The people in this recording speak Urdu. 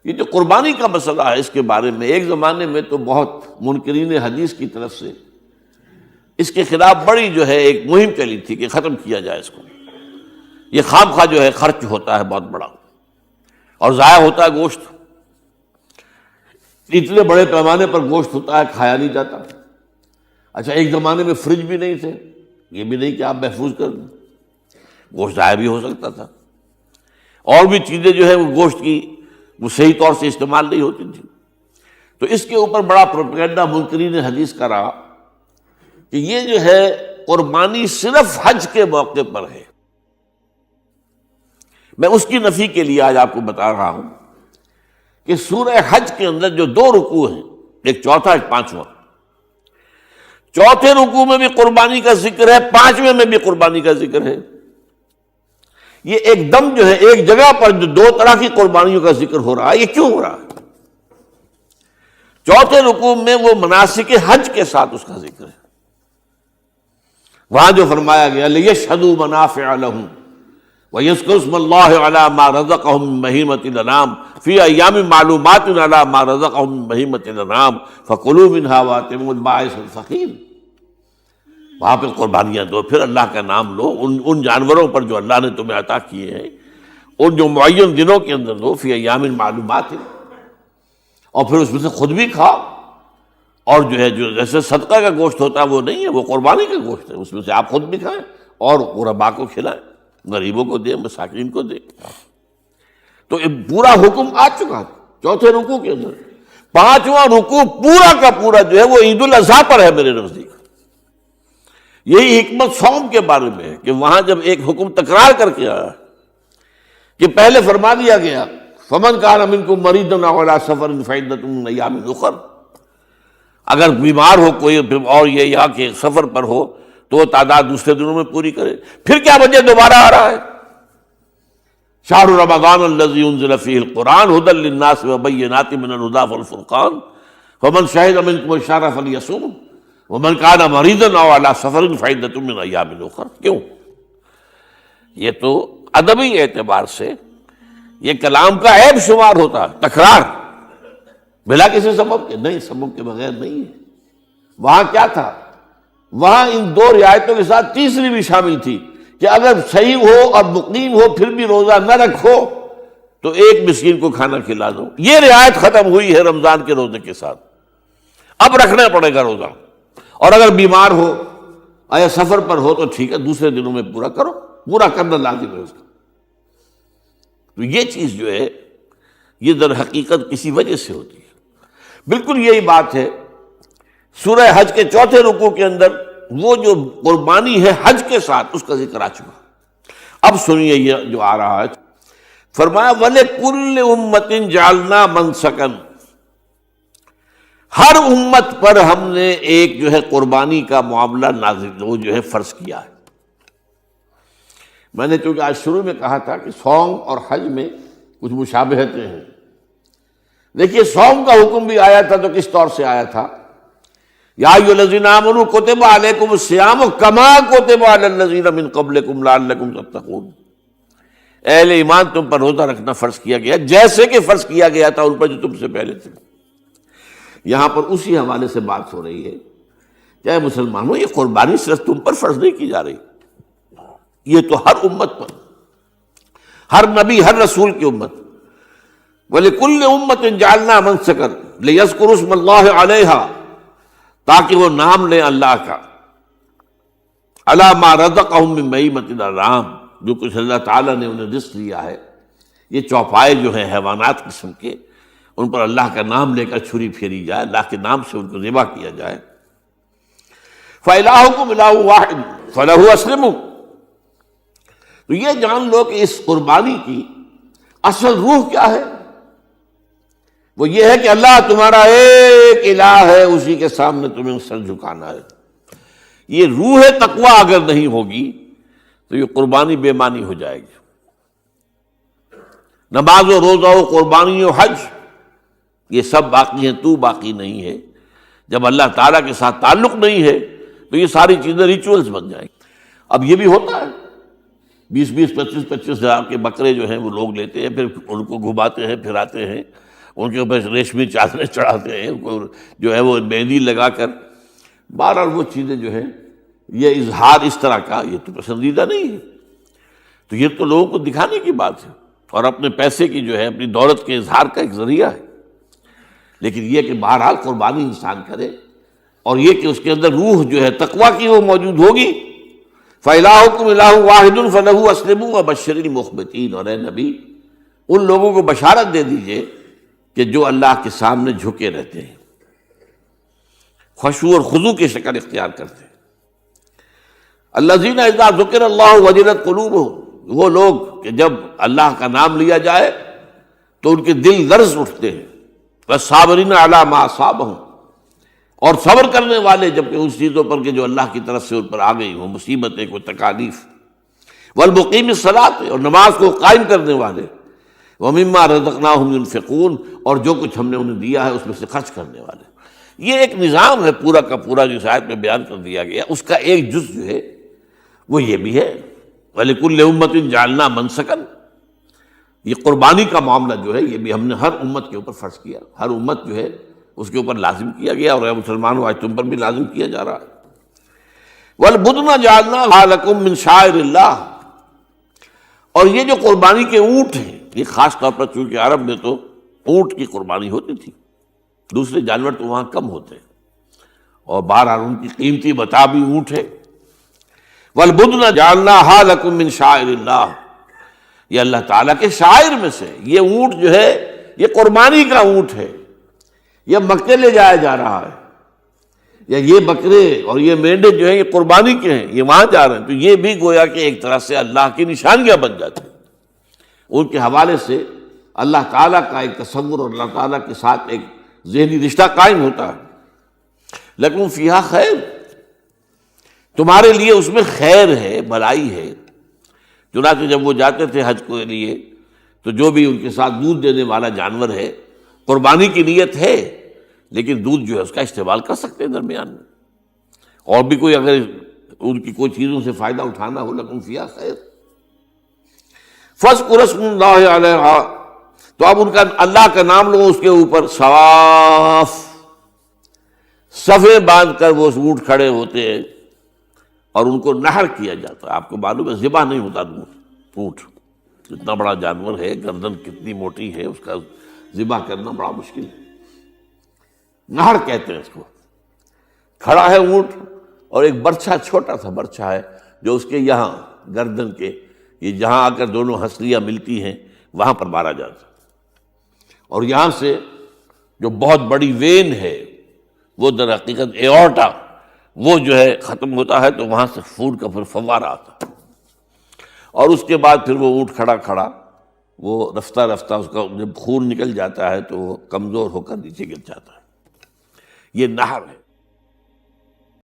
یہ جو قربانی کا مسئلہ ہے، اس کے بارے میں ایک زمانے میں تو بہت منکرین حدیث کی طرف سے اس کے خلاف بڑی جو ہے ایک مہم چلی تھی کہ ختم کیا جائے اس کو، یہ خام خواہ جو ہے خرچ ہوتا ہے بہت بڑا اور ضائع ہوتا ہے گوشت، اتنے بڑے پیمانے پر گوشت ہوتا ہے کھایا نہیں جاتا۔ اچھا ایک زمانے میں فریج بھی نہیں تھے، یہ بھی نہیں کہ آپ محفوظ کر دیں، گوشت ضائع بھی ہو سکتا تھا، اور بھی چیزیں جو ہے وہ گوشت کی وہ صحیح طور سے استعمال نہیں ہوتی تھی۔ تو اس کے اوپر بڑا پروپیگنڈا منکرین حدیث کا رہا کہ یہ جو ہے قربانی صرف حج کے موقع پر ہے۔ میں اس کی نفی کے لیے آج آپ کو بتا رہا ہوں کہ سورہ حج کے اندر جو 2 رکوع ہیں، ایک چوتھا ایک پانچواں، چوتھے رکوع میں بھی قربانی کا ذکر ہے، پانچویں میں بھی قربانی کا ذکر ہے۔ یہ ایک دم جو ہے ایک جگہ پر جو 2 طرح کی قربانیوں کا ذکر ہو رہا ہے، یہ کیوں ہو رہا ہے؟ چوتھے رکوع میں وہ مناسک حج کے ساتھ اس کا ذکر ہے، وہاں جو فرمایا گیا لِيَشْهَدُوا مَنَافِعَ لَهُمْ وَيَذْكُرُوا اسْمَ اللَّهِ عَلَىٰ مَا رَزَقَهُم مِّن بَهِيمَةِ الْأَنْعَامِ فِي أَيَّامٍ مَّعْلُومَاتٍ عَلَىٰ مَا رَزَقَهُم مِّن بَهِيمَةِ الْأَنْعَامِ فَكُلُوا مِنْهَا وَأَطْعِمُوا الْبَائِسَ الْفَقِيرَ۔ وہاں پہ قربانیاں دو، پھر اللہ کا نام لو، ان جانوروں پر جو اللہ نے تمہیں عطا کیے ہیں ان جو معین دنوں کے اندر دو، فی ایام معلومات، اور پھر اس میں سے خود بھی کھاؤ، اور جو ہے جو جیسے صدقہ کا گوشت ہوتا ہے وہ نہیں ہے، وہ قربانی کا گوشت ہے، اس میں سے آپ خود بھی کھائیں اور غرباء کو کھلائیں، غریبوں کو دیں، مساکین کو دیں۔ تو یہ پورا حکم آ چکا ہے چوتھے رکوع کے اندر۔ پانچواں رکوع پورا کا پورا جو ہے وہ عید الاضحیٰ پر ہے میرے نزدیک۔ یہی حکمت صوم کے بارے میں ہے کہ وہاں جب ایک حکم تکرار کر کے آیا کہ پہلے فرما دیا گیا فَمَنْ كَانَ مِنْكُمْ مَرِيضًا أَوْ عَلَىٰ سَفَرٍ فَعِدَّةٌ مِّنْ أَيَّامٍ أُخَرَ، اگر بیمار ہو کوئی اور یہ یا کہ سفر پر ہو تو وہ تعداد دوسرے دنوں میں پوری کرے۔ پھر کیا وجہ دوبارہ آ رہا ہے؟ شہر رمضان الذی انزل فیہ القرآن ھدی للناس وبینات من الھدی والفرقان فمن شہد منکم الشہر فلیصمہ ومن کان مریضا او علی سفر فعدۃ من ایام اخر۔ کیوں؟ یہ تو ادبی اعتبار سے یہ کلام کا عیب شمار ہوتا ہے، تکرار بلا کسی سبب کے، نہیں سبب کے بغیر نہیں ہے۔ وہاں کیا تھا؟ وہاں ان 2 رعایتوں کے ساتھ تیسری بھی شامل تھی کہ اگر صحیح ہو اور مقیم ہو پھر بھی روزہ نہ رکھو تو ایک مسکین کو کھانا کھلا دو۔ یہ رعایت ختم ہوئی ہے رمضان کے روزے کے ساتھ، اب رکھنا پڑے گا روزہ، اور اگر بیمار ہو یا سفر پر ہو تو ٹھیک ہے دوسرے دنوں میں پورا کرو، پورا کرنا لازم ہے اس کا۔ تو یہ چیز جو ہے یہ در حقیقت کسی وجہ سے ہوتی ہے۔ بالکل یہی بات ہے سورہ حج کے چوتھے رکوع کے اندر، وہ جو قربانی ہے حج کے ساتھ اس کا ذکر آ چکا۔ اب سنیے یہ جو آ رہا ہے، فرمایا وَلِكُلِّ أُمَّةٍ جَعَلْنَا مَنْسَكًا، ہر امت پر ہم نے ایک جو ہے قربانی کا معاملہ نازل وہ جو ہے فرض کیا ہے۔ میں نے چونکہ آج شروع میں کہا تھا کہ صوم اور حج میں کچھ مشابہتیں ہیں۔ دیکھیے صوم کا حکم بھی آیا تھا تو کس طور سے آیا تھا؟ یا ایھا الذین آمنوا کتب علیکم الصیام کما کتب علی الذین من قبلکم لعلکم تتقون، اہل ایمان تم پر روزہ رکھنا فرض کیا گیا جیسے کہ فرض کیا گیا تھا ان پر جو تم سے پہلے تھے۔ یہاں پر اسی حوالے سے بات ہو رہی ہے کہ مسلمانوں یہ قربانی صرف تم پر فرض نہیں کی جا رہی، یہ تو ہر امت پر، ہر نبی ہر رسول کی امت۔ وَلِكُلِّ أُمَّةٍ جَعَلْنَا مَنْسَكًا لِيَذْكُرُوا اسْمَ اللَّهِ عَلَيْهَا، تاکہ وہ نام لیں اللہ کا، عَلَىٰ مَا رَزَقَهُم مِّن بَهِیمَةِ الْأَنْعَامِ، جو کچھ اللہ تعالیٰ نے انہیں رزق دیا ہے، یہ چوپائے جو ہیں حیوانات قسم کے، ان پر اللہ کا نام لے کر چھری پھیری جائے، اللہ کے نام سے ان کو ذبح کیا جائے۔ فَإِلَٰهُكُمْ إِلَٰهٌ وَاحِدٌ فَلَهُ أَسْلِمُوا، تو یہ جان لو کہ اس قربانی کی اصل روح کیا ہے؟ وہ یہ ہے کہ اللہ تمہارا ایک الہ ہے، اسی کے سامنے تمہیں سر جھکانا ہے۔ یہ روح تقوی اگر نہیں ہوگی تو یہ قربانی بے معنی ہو جائے گی۔ نماز و روزہ و قربانی و حج یہ سب باقی ہیں، تو باقی نہیں ہے۔ جب اللہ تعالیٰ کے ساتھ تعلق نہیں ہے تو یہ ساری چیزیں ریچولز بن جائیں گی۔ اب یہ بھی ہوتا ہے 20-25 ہزار کے بکرے جو ہیں وہ لوگ لیتے ہیں، پھر ان کو گھماتے ہیں پھراتے ہیں، ان کے اوپر ریشمی چادریں چڑھاتے ہیں، ان کو جو ہے وہ مہندی لگا کر. بہرحال وہ چیزیں جو ہے یہ اظہار اس طرح کا یہ تو پسندیدہ نہیں ہے. تو یہ تو لوگوں کو دکھانے کی بات ہے اور اپنے پیسے کی جو ہے اپنی دولت کے اظہار کا ایک ذریعہ ہے. لیکن یہ کہ بہرحال قربانی انسان کرے اور یہ کہ اس کے اندر روح جو ہے تقویٰ کی وہ موجود ہوگی. فَإِلَٰهُكُمْ إِلَٰهٌ وَاحِدٌ فَلَهُ أَسْلِمُوا وَبَشِّرِ الْمُخْبِتِينَ. اور اے نبی ان لوگوں کو بشارت دے دیجئے کہ جو اللہ کے سامنے جھکے رہتے ہیں، خشوع اور خضوع کی شکل اختیار کرتے ہیں. الذین اذا ذکر اللہ وجلت قلوبہم، وہ لوگ کہ جب اللہ کا نام لیا جائے تو ان کے دل لرز اٹھتے ہیں. والصابرین علی ما اصابہم، اور صبر کرنے والے جبکہ ان چیزوں پر کہ جو اللہ کی طرف سے ان پر آ گئی، وہ مصیبتیں، کوئی تکالیف. والمقیم الصلاۃ، اور نماز کو قائم کرنے والے. ومما رزقناہم ينفقون، اور جو کچھ ہم نے انہیں دیا ہے اس میں سے خرچ کرنے والے. یہ ایک نظام ہے پورا کا پورا جو اس آیت میں بیان کر دیا گیا. اس کا ایک جز جو ہے وہ یہ بھی ہے وَلِكُلِّ أُمَّةٍ جَعَلْنَا مَنْسَكًا. یہ قربانی کا معاملہ جو ہے یہ بھی ہم نے ہر امت کے اوپر فرض کیا، ہر امت جو ہے اس کے اوپر لازم کیا گیا، اور اے مسلمانوں آج تم پر بھی لازم کیا جا رہا ہے. وَالْبُدْنَ جَعَلْنَاهَا لَكُم مِّن شَعَائِرِ اللَّهِ، اور یہ جو قربانی کے اونٹ ہیں، یہ خاص طور پر چونکہ عرب میں تو اونٹ کی قربانی ہوتی تھی، دوسرے جانور تو وہاں کم ہوتے ہیں، اور بہرحال ان کی قیمتی متاع بھی اونٹ ہے. وَالْبُدْنَ جَعَلْنَاهَا لَكُم مِّن شَعَائِرِ اللَّهِ، یہ اللہ تعالیٰ کے شاعر میں سے. یہ اونٹ جو ہے یہ قربانی کا اونٹ ہے، یہ مکے لے جایا جا رہا ہے، یا یہ بکرے اور یہ مینڈے جو ہیں یہ قربانی کے ہیں، یہ وہاں جا رہے ہیں. تو یہ بھی گویا کہ ایک طرح سے اللہ کی نشانیاں بن جاتی ہیں. ان کے حوالے سے اللہ تعالیٰ کا ایک تصور اور اللہ تعالیٰ کے ساتھ ایک ذہنی رشتہ قائم ہوتا ہے. لیکن فیہا خیر، تمہارے لیے اس میں خیر ہے، بھلائی ہے. چنانچہ جب وہ جاتے تھے حج کے لیے تو جو بھی ان کے ساتھ دودھ دینے والا جانور ہے، قربانی کی نیت ہے لیکن دودھ جو ہے اس کا استعمال کر سکتے ہیں درمیان میں، اور بھی کوئی اگر ان کی کوئی چیزوں سے فائدہ اٹھانا ہو. لکم فیہا خیر. فاذکروا اسم اللہ علیہا، تو اب ان کا اللہ کا نام لو اس کے اوپر. صواف، صفیں باندھ کر وہ اونٹ کھڑے ہوتے ہیں اور ان کو نحر کیا جاتا ہے. آپ کو معلوم ہے ذبح نہیں ہوتا اونٹ، اتنا بڑا جانور ہے، گردن کتنی موٹی ہے، اس کا ذبح کرنا بڑا مشکل ہے. نہر کہتے ہیں اس کو. کھڑا ہے اونٹ اور ایک برچھا، چھوٹا سا برچھا ہے جو اس کے یہاں گردن کے یہ جہاں آ کر دونوں ہنسلیاں ملتی ہیں وہاں پر مارا جاتا ہے. اور یہاں سے جو بہت بڑی وین ہے وہ در حقیقت ایورٹا، وہ جو ہے ختم ہوتا ہے، تو وہاں سے خون کا پھر فوارہ آتا ہے. اور اس کے بعد پھر وہ اونٹ کھڑا کھڑا وہ رفتہ رفتہ اس کا جب خون نکل جاتا ہے تو وہ کمزور ہو کر نیچے گر جاتا ہے. یہ نہر ہے.